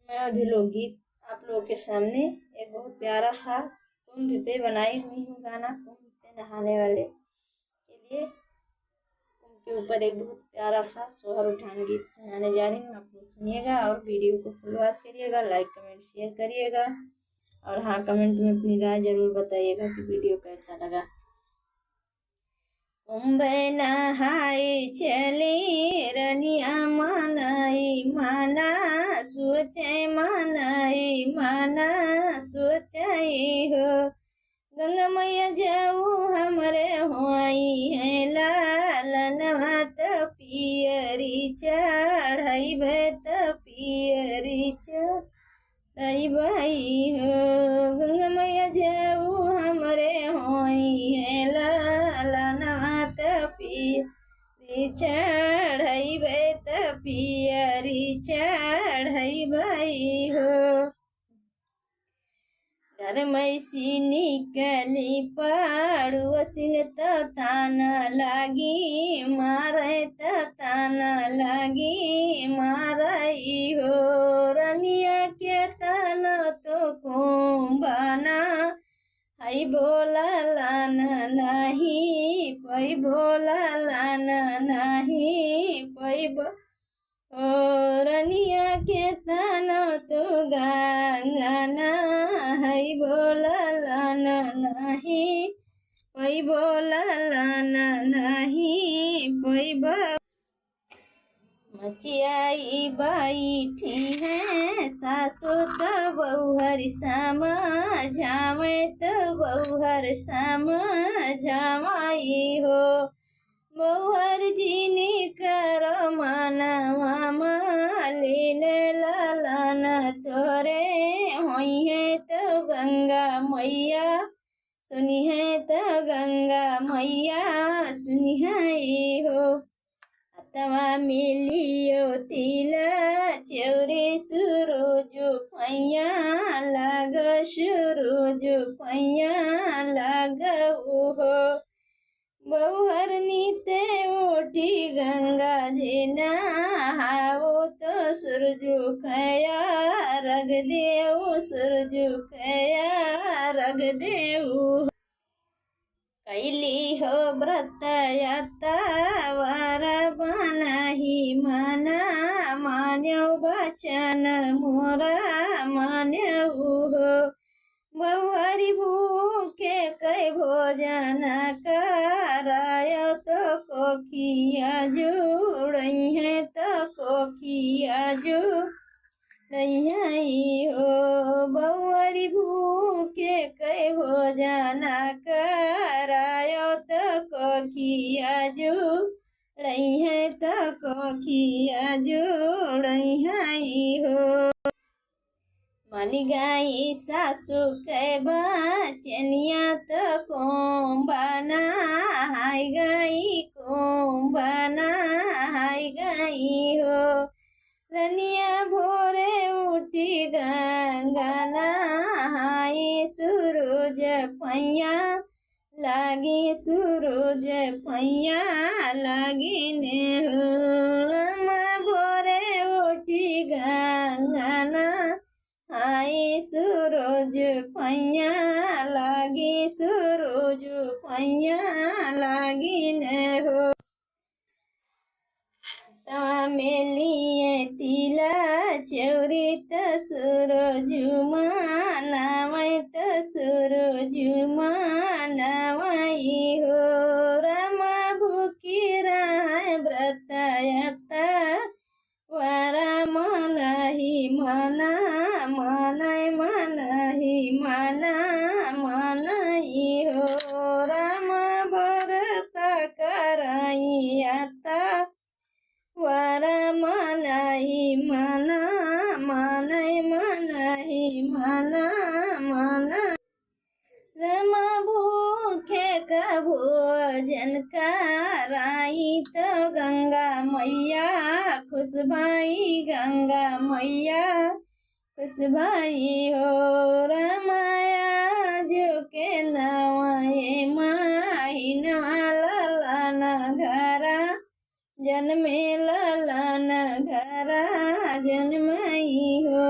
मैं अवधि लोकगीत आप लोगों के सामने एक बहुत प्यारा सा कुंभ पे बनाई हुई हूँ गाना। कुंभ पे नहाने वाले के लिए कुंभ के ऊपर एक बहुत प्यारा सा सोहर उठान गीत सुनाने जा रही हूँ। आप लोग सुनिएगा और वीडियो को फुल वॉच करिएगा, लाइक कमेंट शेयर करिएगा और हाँ, कमेंट में अपनी राय जरूर बताइएगा कि वीडियो कैसा लगा। कुंभ नहाई चली रनिया मानाई माना सोचे मानाई माना सोचाई हो। गंगा मैया जाऊ हमरे होई है लालनवा त पियरी चढ़ाई त पियरी चढ़ाई भाई हो। गंगा मैया जाऊ हमरे होई है लालनवा त पियरी चढ़ाई त पियरी चढ़ाई भाई हो। घर मैसी निकली पड़ोसिन त ताना लागी मारे त ताना लागी मारई हो। रनिया के ताना तो कुंभाना हई बोला लाना नहीं पई बोला लाना नहीं पई ओ रनिया के ताना तो गाना हई बोला लाना नहीं पई बोला लाना नहीं पई मचियाई बैठी है सासु त बहुहर समझावे त बहुहर समझावाई हो। बहुहर जीनी करो मनवा मालिने लालाना तोरे होई है तो गंगा मैया सुनी है तो गंगा मैया सुनी है हो। तवा मिलियो तिला चौरे सुरोजो पैया लाग सुरोजो पैया लाग हो। बहुहर नीते उठी गंगा जी नहाओ तो सूरजो कया रग देव सूरजो कया रग देव। कैली हो व्रत यतवार बनाही मना मान्यो वचन मोरा मान्यो हो। बहुहरी भूखे कै भोजन कराय तो कोखिया जुड़ई है तो कोखिया जुड़ई है हो। बहुहरी भूखे कै भोजन कराय तो कोखिया जुड़ई है तो कोखिया जुड़ई है हो। मानी गाई सासु के बचनिया तो कोंबाना हाय गाई कोंबाना हाय गाई हो। रनिया भोरे उठी गंगाना हाय सूरज पैया लागी सूरज पैया लागी ने हो। भोरे उठी गंगाना हाय सूरज पैया लागी सूरज पैया लागी ने हो। तवा मेलिए तिला चौरी त सूरज मानावै त सूरज मानावई हो। रमा भूखी रह व्रत वारा मनही मना मनई मनही मना मनई हो। राम व्रत करई वारा मनही मना मनई मनही मना मना। रम भूखे का भोजन कराई तो गंगा मैया खुश भाई गंगा मैया खुश भाई हो। रमाया जो के नवाए माही लालाना घरा जन्मे लालाना घरा जन्मई हो।